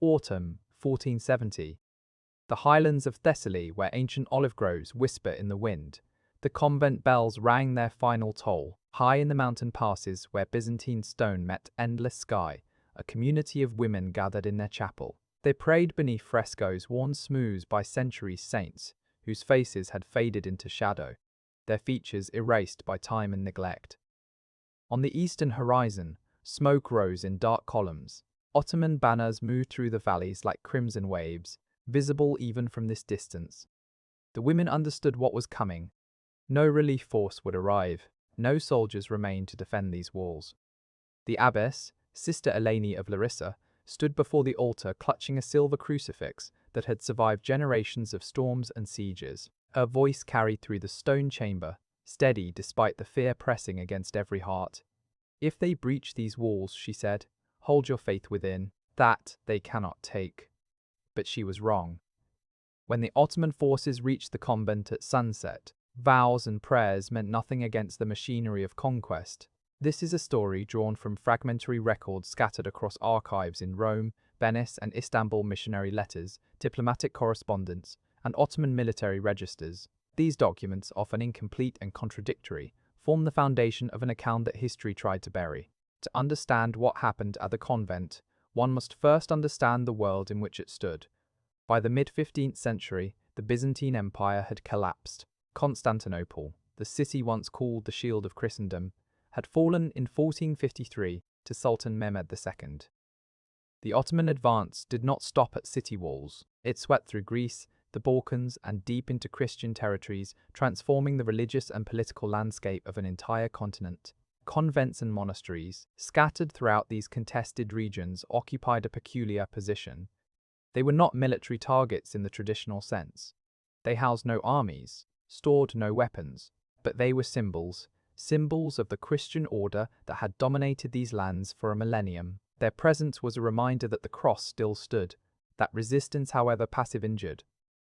Autumn, 1470. The highlands of Thessaly, where ancient olive groves whisper in the wind. The convent bells rang their final toll. High in the mountain passes where Byzantine stone met endless sky, a community of women gathered in their chapel. They prayed beneath frescoes worn smooth by centuries saints, whose faces had faded into shadow, their features erased by time and neglect. On the eastern horizon, smoke rose in dark columns. Ottoman banners moved through the valleys like crimson waves, visible even from this distance. The women understood what was coming. No relief force would arrive. No soldiers remained to defend these walls. The abbess, Sister Eleni of Larissa, stood before the altar clutching a silver crucifix that had survived generations of storms and sieges. Her voice carried through the stone chamber, steady despite the fear pressing against every heart. "If they breach these walls," she said, "hold your faith within. That they cannot take." But she was wrong. When the Ottoman forces reached the convent at sunset, vows and prayers meant nothing against the machinery of conquest. This is a story drawn from fragmentary records scattered across archives in Rome, Venice, and Istanbul, missionary letters, diplomatic correspondence, and Ottoman military registers. These documents, often incomplete and contradictory, form the foundation of an account that history tried to bury. To understand what happened at the convent, one must first understand the world in which it stood. By the mid-15th century, the Byzantine Empire had collapsed. Constantinople, the city once called the Shield of Christendom, had fallen in 1453 to Sultan Mehmed II. The Ottoman advance did not stop at city walls. It swept through Greece, the Balkans, and deep into Christian territories, transforming the religious and political landscape of an entire continent. Convents and monasteries, scattered throughout these contested regions, occupied a peculiar position. They were not military targets in the traditional sense. They housed no armies, stored no weapons, but they were symbols of the Christian order that had dominated these lands for a millennium. Their presence was a reminder that the cross still stood, that resistance, however passive, endured.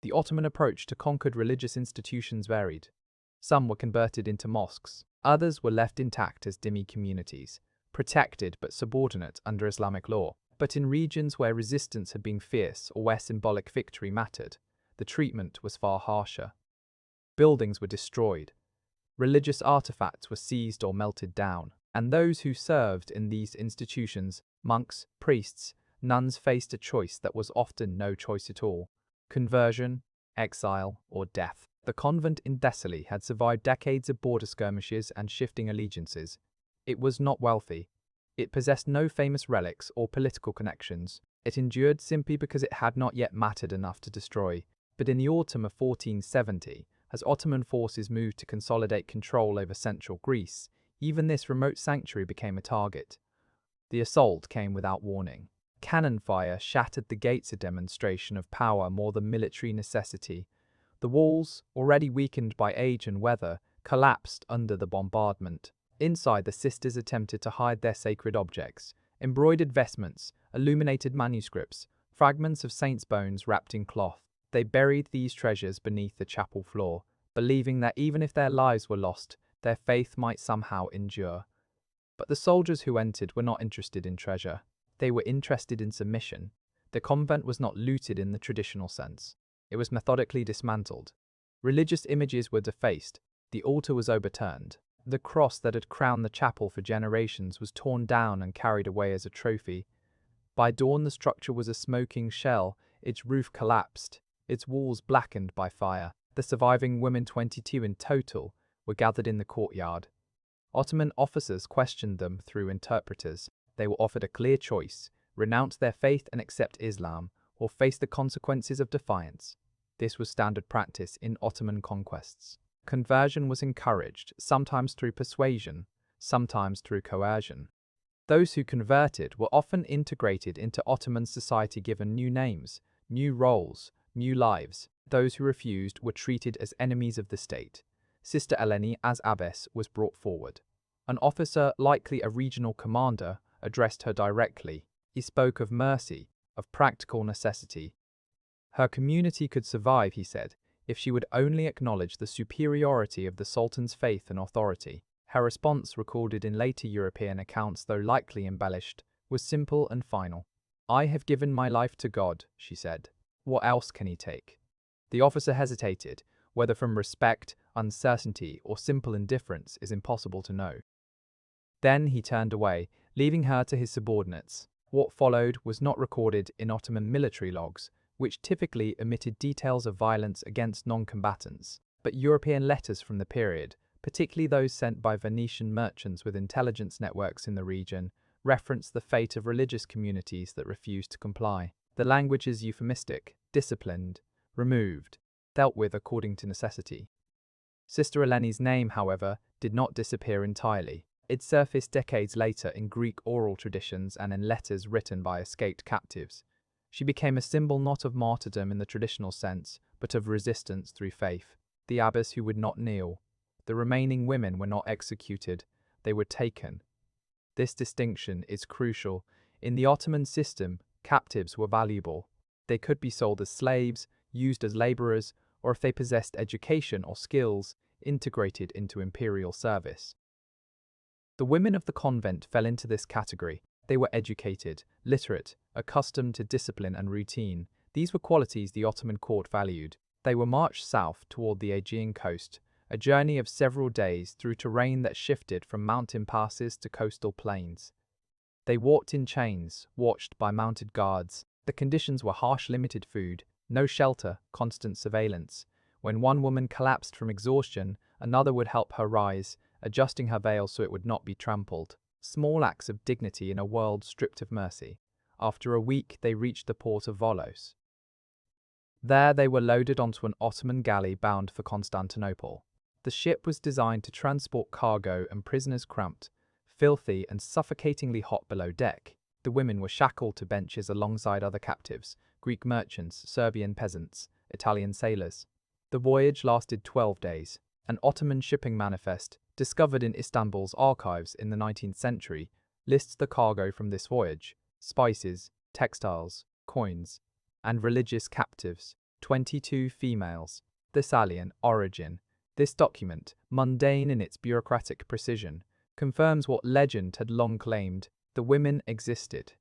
The Ottoman approach to conquered religious institutions varied. Some were converted into mosques, others were left intact as dhimmi communities, protected but subordinate under Islamic law. But in regions where resistance had been fierce or where symbolic victory mattered, the treatment was far harsher. Buildings were destroyed, religious artifacts were seized or melted down, and those who served in these institutions, monks, priests, nuns, faced a choice that was often no choice at all: conversion, exile, or death. The convent in Thessaly had survived decades of border skirmishes and shifting allegiances. It was not wealthy. It possessed no famous relics or political connections. It endured simply because it had not yet mattered enough to destroy. But in the autumn of 1470, as Ottoman forces moved to consolidate control over central Greece, even this remote sanctuary became a target. The assault came without warning. Cannon fire shattered the gates, a demonstration of power more than military necessity. The walls, already weakened by age and weather, collapsed under the bombardment. Inside, the sisters attempted to hide their sacred objects: embroidered vestments, illuminated manuscripts, fragments of saints' bones wrapped in cloth. They buried these treasures beneath the chapel floor, believing that even if their lives were lost, their faith might somehow endure. But the soldiers who entered were not interested in treasure. They were interested in submission. The convent was not looted in the traditional sense. It was methodically dismantled. Religious images were defaced. The altar was overturned. The cross that had crowned the chapel for generations was torn down and carried away as a trophy. By dawn, the structure was a smoking shell. Its roof collapsed, its walls blackened by fire. The surviving women, 22 in total, were gathered in the courtyard. Ottoman officers questioned them through interpreters. They were offered a clear choice: renounce their faith and accept Islam, or face the consequences of defiance. This was standard practice in Ottoman conquests. Conversion was encouraged, sometimes through persuasion, sometimes through coercion. Those who converted were often integrated into Ottoman society, given new names, new roles, new lives. Those who refused were treated as enemies of the state. Sister Eleni, as abbess, was brought forward. An officer, likely a regional commander, addressed her directly. He spoke of mercy, of practical necessity. Her community could survive, he said, if she would only acknowledge the superiority of the Sultan's faith and authority. Her response, recorded in later European accounts though likely embellished, was simple and final: "I have given my life to God," she said. "What else can he take?" The officer hesitated. Whether from respect, uncertainty, or simple indifference is impossible to know. Then he turned away, leaving her to his subordinates. What followed was not recorded in Ottoman military logs, which typically omitted details of violence against non-combatants, but European letters from the period, particularly those sent by Venetian merchants with intelligence networks in the region, referenced the fate of religious communities that refused to comply. The language is euphemistic, disciplined, removed, dealt with according to necessity. Sister Eleni's name, however, did not disappear entirely. It surfaced decades later in Greek oral traditions and in letters written by escaped captives. She became a symbol not of martyrdom in the traditional sense, but of resistance through faith. The abbess who would not kneel. The remaining women were not executed, they were taken. This distinction is crucial. In the Ottoman system, captives were valuable. They could be sold as slaves, used as laborers, or if they possessed education or skills, integrated into imperial service. The women of the convent fell into this category. They were educated, literate, accustomed to discipline and routine. These were qualities the Ottoman court valued. They were marched south toward the Aegean coast, a journey of several days through terrain that shifted from mountain passes to coastal plains. They walked in chains, watched by mounted guards. The conditions were harsh, limited food, no shelter, constant surveillance. When one woman collapsed from exhaustion, another would help her rise, adjusting her veil so it would not be trampled. Small acts of dignity in a world stripped of mercy. After a week, they reached the port of Volos. There they were loaded onto an Ottoman galley bound for Constantinople. The ship was designed to transport cargo and prisoners cramped, filthy and suffocatingly hot below deck. The women were shackled to benches alongside other captives, Greek merchants, Serbian peasants, Italian sailors. The voyage lasted 12 days. An Ottoman shipping manifest, discovered in Istanbul's archives in the 19th century, lists the cargo from this voyage: spices, textiles, coins, and religious captives, 22 females. Thessalian origin. This document, mundane in its bureaucratic precision, confirms what legend had long claimed: the women existed.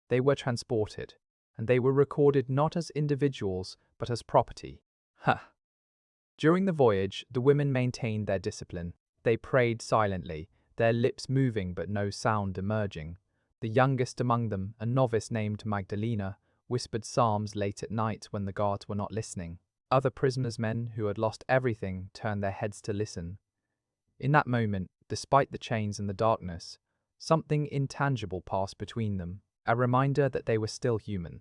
They were transported, and they were recorded not as individuals, but as property. During the voyage, the women maintained their discipline. They prayed silently, their lips moving but no sound emerging. The youngest among them, a novice named Magdalena, whispered psalms late at night when the guards were not listening. Other prisoners, men who had lost everything, turned their heads to listen. In that moment, despite the chains and the darkness, something intangible passed between them, a reminder that they were still human.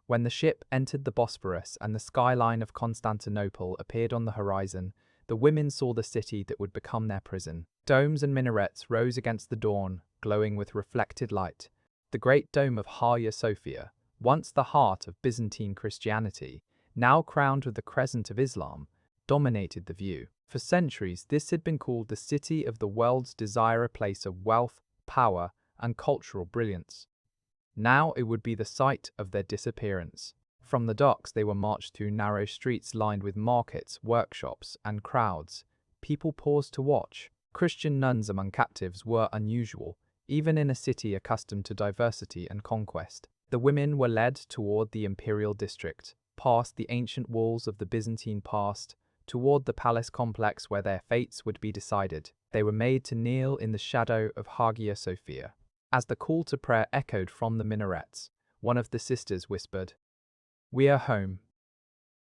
When the ship entered the Bosphorus and the skyline of Constantinople appeared on the horizon, the women saw the city that would become their prison. Domes and minarets rose against the dawn, glowing with reflected light. The great dome of Hagia Sophia, once the heart of Byzantine Christianity, now crowned with the crescent of Islam, dominated the view. For centuries, this had been called the city of the world's desire, a place of wealth, power, and cultural brilliance. Now it would be the site of their disappearance. From the docks, they were marched through narrow streets lined with markets, workshops, and crowds. People paused to watch. Christian nuns among captives were unusual, even in a city accustomed to diversity and conquest. The women were led toward the imperial district, past the ancient walls of the Byzantine past, toward the palace complex where their fates would be decided. They were made to kneel in the shadow of Hagia Sophia. As the call to prayer echoed from the minarets, one of the sisters whispered, "We are home,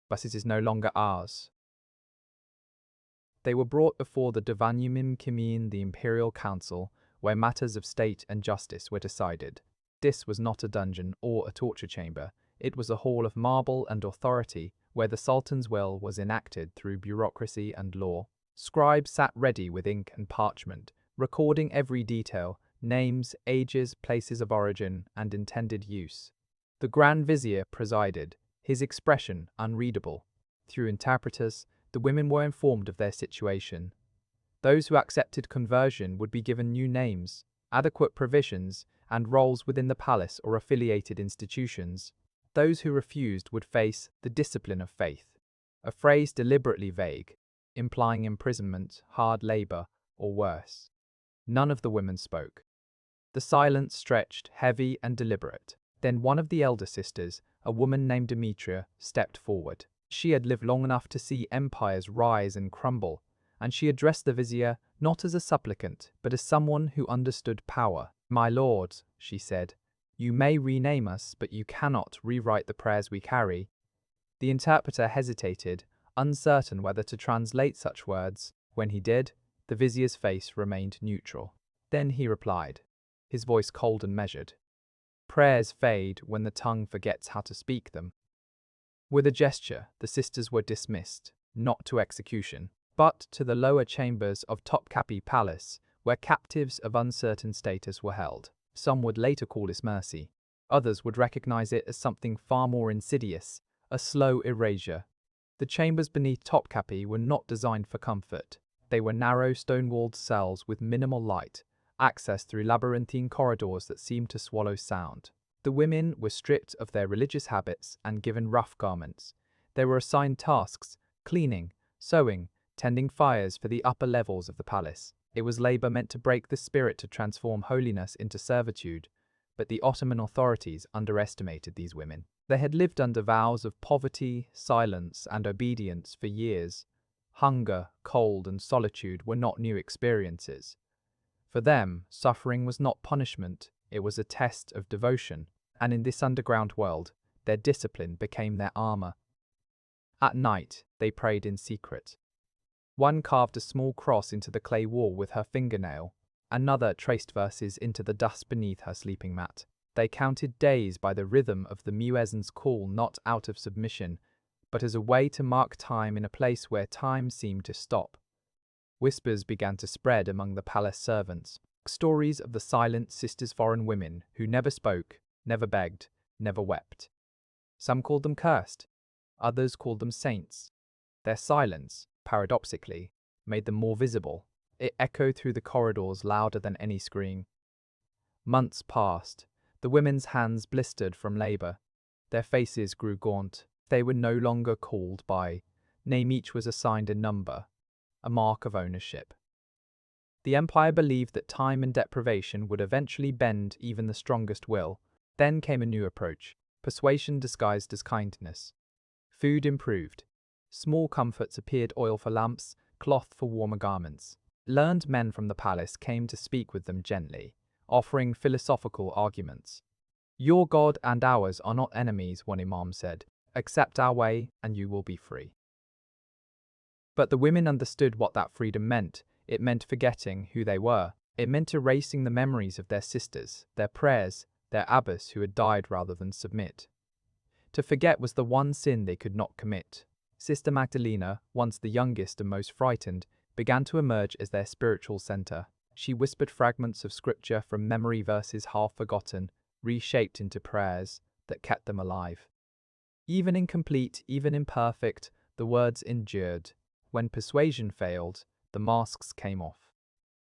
but it is no longer ours." They were brought before the Divanumim Kimin, the imperial council, where matters of state and justice were decided. This was not a dungeon or a torture chamber. It was a hall of marble and authority where the Sultan's will was enacted through bureaucracy and law. Scribes sat ready with ink and parchment, recording every detail: names, ages, places of origin, and intended use. The Grand Vizier presided, his expression unreadable. Through interpreters, the women were informed of their situation. Those who accepted conversion would be given new names, adequate provisions, and roles within the palace or affiliated institutions. Those who refused would face the discipline of faith, a phrase deliberately vague, implying imprisonment, hard labor, or worse. None of the women spoke. The silence stretched, heavy and deliberate. Then one of the elder sisters, a woman named Demetria, stepped forward. She had lived long enough to see empires rise and crumble, and she addressed the vizier not as a supplicant, but as someone who understood power. "My lord," she said, "you may rename us, but you cannot rewrite the prayers we carry." The interpreter hesitated, uncertain whether to translate such words. When he did, the vizier's face remained neutral. Then he replied, his voice cold and measured. "Prayers fade when the tongue forgets how to speak them." With a gesture, the sisters were dismissed, not to execution, but to the lower chambers of Topkapi Palace, where captives of uncertain status were held. Some would later call this mercy. Others would recognize it as something far more insidious, a slow erasure. The chambers beneath Topkapi were not designed for comfort. They were narrow stone-walled cells with minimal light, accessed through labyrinthine corridors that seemed to swallow sound. The women were stripped of their religious habits and given rough garments. They were assigned tasks: cleaning, sewing, tending fires for the upper levels of the palace. It was labor meant to break the spirit to transform holiness into servitude, but the Ottoman authorities underestimated these women. They had lived under vows of poverty, silence, and obedience for years. Hunger, cold, and solitude were not new experiences. For them, suffering was not punishment, it was a test of devotion, and in this underground world, their discipline became their armor. At night, they prayed in secret. One carved a small cross into the clay wall with her fingernail, another traced verses into the dust beneath her sleeping mat. They counted days by the rhythm of the muezzin's call, not out of submission, but as a way to mark time in a place where time seemed to stop. Whispers began to spread among the palace servants, stories of the silent sisters, foreign women who never spoke, never begged, never wept. Some called them cursed, others called them saints. Their silence, paradoxically, made them more visible. It echoed through the corridors louder than any scream. Months passed. The women's hands blistered from labor. Their faces grew gaunt. They were no longer called by name. Each was assigned a number, a mark of ownership. The empire believed that time and deprivation would eventually bend even the strongest will. Then came a new approach, persuasion disguised as kindness. Food improved. Small comforts appeared: oil for lamps, cloth for warmer garments. Learned men from the palace came to speak with them gently, offering philosophical arguments. "Your God and ours are not enemies," one imam said. "Accept our way and you will be free." But the women understood what that freedom meant. It meant forgetting who they were. It meant erasing the memories of their sisters, their prayers, their abbess who had died rather than submit. To forget was the one sin they could not commit. Sister Magdalena, once the youngest and most frightened, began to emerge as their spiritual center. She whispered fragments of scripture from memory, verses half forgotten, reshaped into prayers that kept them alive. Even incomplete, even imperfect, the words endured. When persuasion failed, the masks came off.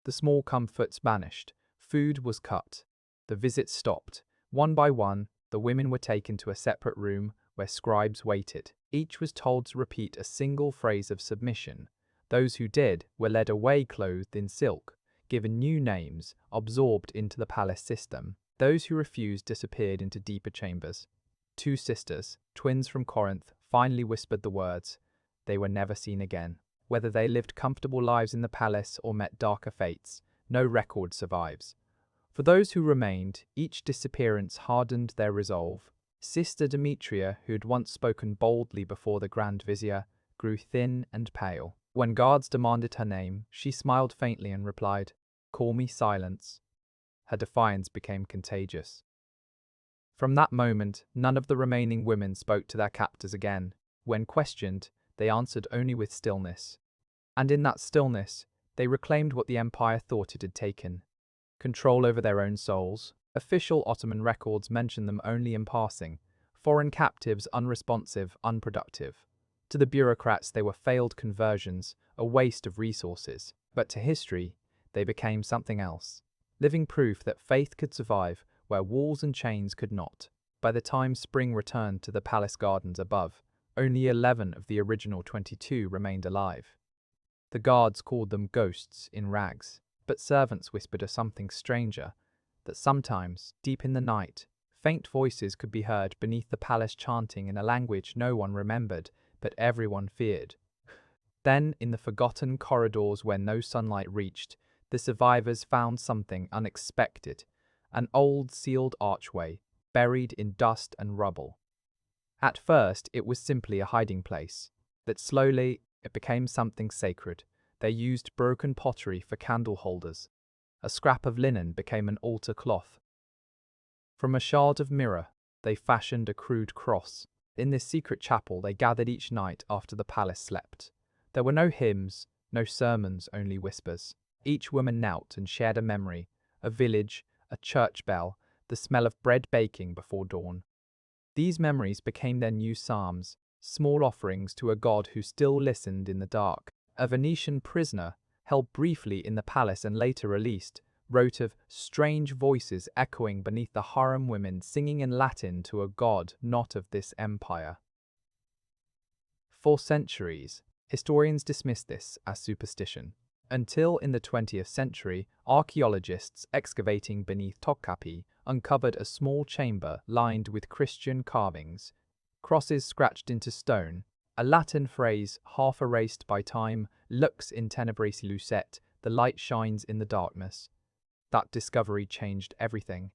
The small comforts vanished. Food was cut. The visits stopped. One by one, the women were taken to a separate room where scribes waited. Each was told to repeat a single phrase of submission. Those who did were led away clothed in silk, given new names, absorbed into the palace system. Those who refused disappeared into deeper chambers. 2 sisters, twins from Corinth, finally whispered the words. They were never seen again. Whether they lived comfortable lives in the palace or met darker fates, no record survives. For those who remained, each disappearance hardened their resolve. Sister Demetria, who had once spoken boldly before the Grand Vizier, grew thin and pale. When guards demanded her name, she smiled faintly and replied, "Call me Silence." Her defiance became contagious. From that moment, none of the remaining women spoke to their captors again. When questioned, they answered only with stillness. And in that stillness, they reclaimed what the empire thought it had taken: control over their own souls. Official Ottoman records mention them only in passing. Foreign captives, unresponsive, unproductive. To the bureaucrats, they were failed conversions, a waste of resources. But to history, they became something else. Living proof that faith could survive where walls and chains could not. By the time spring returned to the palace gardens above, only 11 of the original 22 remained alive. The guards called them ghosts in rags, but servants whispered of something stranger, that sometimes, deep in the night, Faint voices could be heard beneath the palace chanting in a language no one remembered, but everyone feared. Then, in the forgotten corridors where no sunlight reached, the survivors found something unexpected, an old sealed archway, buried in dust and rubble. At first, it was simply a hiding place, but slowly it became something sacred. They used broken pottery for candle holders. A scrap of linen became an altar cloth. From a shard of mirror, they fashioned a crude cross. In this secret chapel, they gathered each night after the palace slept. There were no hymns, no sermons, only whispers. Each woman knelt and shared a memory, a village, a church bell, the smell of bread baking before dawn. These memories became their new psalms, small offerings to a god who still listened in the dark. A Venetian prisoner, held briefly in the palace and later released, wrote of strange voices echoing beneath the harem women singing in Latin to a god not of this empire. For centuries, historians dismissed this as superstition, until in the 20th century, archaeologists excavating beneath Topkapi uncovered a small chamber lined with Christian carvings, crosses scratched into stone, a Latin phrase half erased by time, lux in tenebrae lucet, the light shines in the darkness. That discovery changed everything.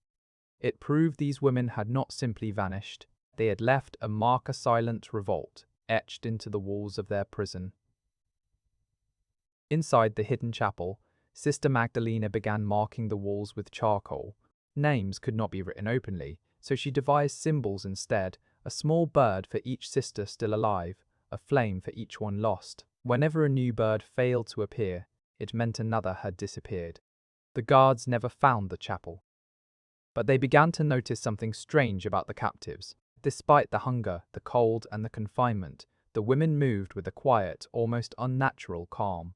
It proved these women had not simply vanished, they had left a mark, a silent revolt, etched into the walls of their prison. Inside the hidden chapel, Sister Magdalena began marking the walls with charcoal. Names could not be written openly, so she devised symbols instead, a small bird for each sister still alive, a flame for each one lost. Whenever a new bird failed to appear, it meant another had disappeared. The guards never found the chapel. But they began to notice something strange about the captives. Despite the hunger, the cold, and the confinement, the women moved with a quiet, almost unnatural calm.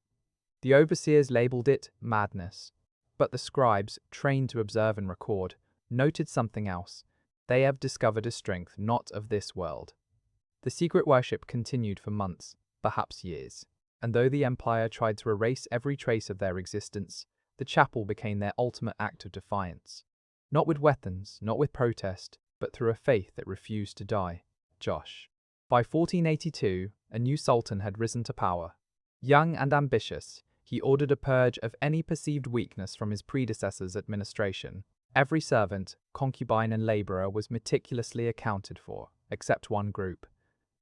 The overseers labeled it madness, but the scribes, trained to observe and record, noted something else. They have discovered a strength not of this world. The secret worship continued for months, perhaps years, and though the empire tried to erase every trace of their existence, the chapel became their ultimate act of defiance. Not with weapons, not with protest, but through a faith that refused to die. Josh. By 1482, a new sultan had risen to power. Young and ambitious, he ordered a purge of any perceived weakness from his predecessor's administration. Every servant, concubine and laborer was meticulously accounted for, except one group.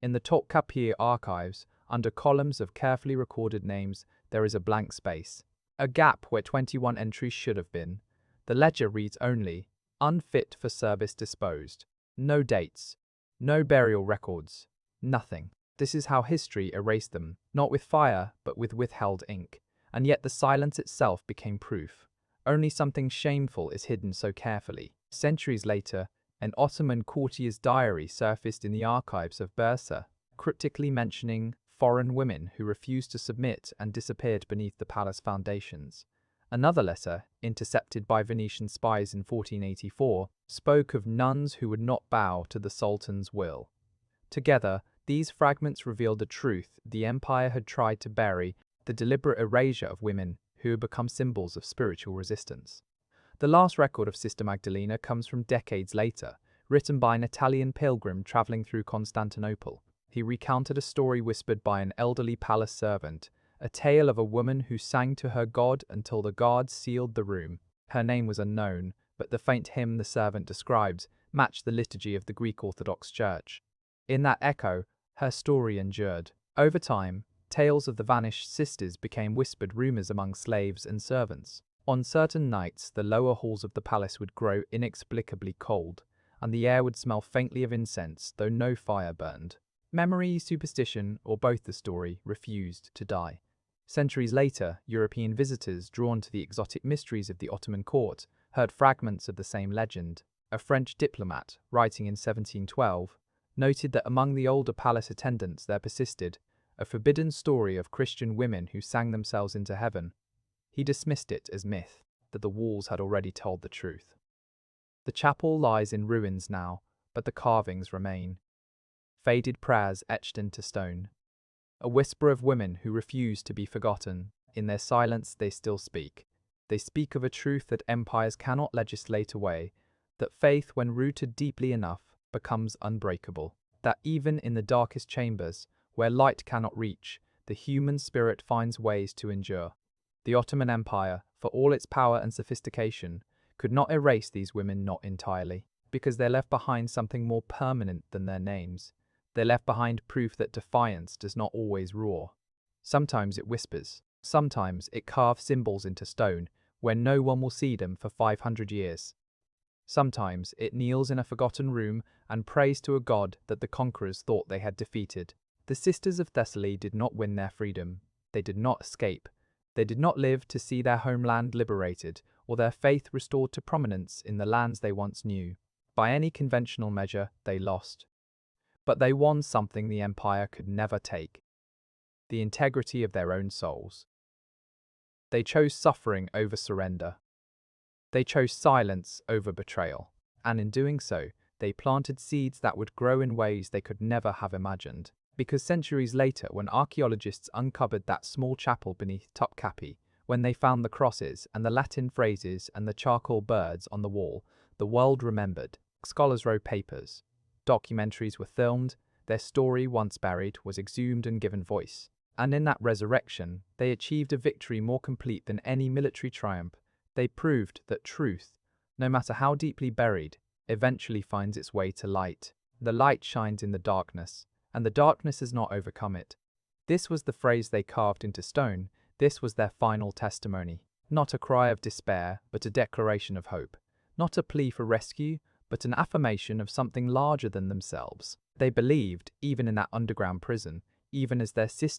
In the Topkapi archives, under columns of carefully recorded names, there is a blank space, a gap where 21 entries should have been. The ledger reads only, unfit for service disposed. No dates, no burial records, nothing. This is how history erased them, not with fire, but with withheld ink. And yet the silence itself became proof. Only something shameful is hidden so carefully. Centuries later, an Ottoman courtier's diary surfaced in the archives of Bursa, cryptically mentioning foreign women who refused to submit and disappeared beneath the palace foundations. Another letter, intercepted by Venetian spies in 1484, spoke of nuns who would not bow to the Sultan's will. Together, these fragments revealed a truth the empire had tried to bury, the deliberate erasure of women who had become symbols of spiritual resistance. The last record of Sister Magdalena comes from decades later, written by an Italian pilgrim traveling through Constantinople. He recounted a story whispered by an elderly palace servant, a tale of a woman who sang to her god until the guards sealed the room. Her name was unknown, but the faint hymn the servant described matched the liturgy of the Greek Orthodox Church. In that echo, her story endured. Over time, tales of the vanished sisters became whispered rumors among slaves and servants. On certain nights, the lower halls of the palace would grow inexplicably cold, and the air would smell faintly of incense, though no fire burned. Memory, superstition, or both the story, refused to die. Centuries later, European visitors, drawn to the exotic mysteries of the Ottoman court, heard fragments of the same legend. A French diplomat, writing in 1712, noted that among the older palace attendants there persisted a forbidden story of Christian women who sang themselves into heaven. He dismissed it as myth, that the walls had already told the truth. The chapel lies in ruins now, but the carvings remain. Faded prayers etched into stone. A whisper of women who refuse to be forgotten. In their silence they still speak. They speak of a truth that empires cannot legislate away, that faith, when rooted deeply enough, becomes unbreakable. That even in the darkest chambers, where light cannot reach, the human spirit finds ways to endure. The Ottoman Empire, for all its power and sophistication, could not erase these women, not entirely, because they left behind something more permanent than their names. They left behind proof that defiance does not always roar. Sometimes it whispers. Sometimes it carves symbols into stone where no one will see them for 500 years. Sometimes it kneels in a forgotten room and prays to a god that the conquerors thought they had defeated. The sisters of Thessaly did not win their freedom. They did not escape. They did not live to see their homeland liberated or their faith restored to prominence in the lands they once knew. By any conventional measure, they lost. But they won something the empire could never take: the integrity of their own souls. They chose suffering over surrender. They chose silence over betrayal. And in doing so, they planted seeds that would grow in ways they could never have imagined. Because centuries later, when archaeologists uncovered that small chapel beneath Topkapi, when they found the crosses and the Latin phrases and the charcoal birds on the wall, the world remembered. Scholars wrote papers. Documentaries were filmed. Their story, once buried, was exhumed and given voice. And in that resurrection, they achieved a victory more complete than any military triumph. They proved that truth, no matter how deeply buried, eventually finds its way to light. The light shines in the darkness, and the darkness has not overcome it. This was the phrase they carved into stone. This was their final testimony. Not a cry of despair, but a declaration of hope. Not a plea for rescue, but an affirmation of something larger than themselves. They believed, even in that underground prison, even as their sisters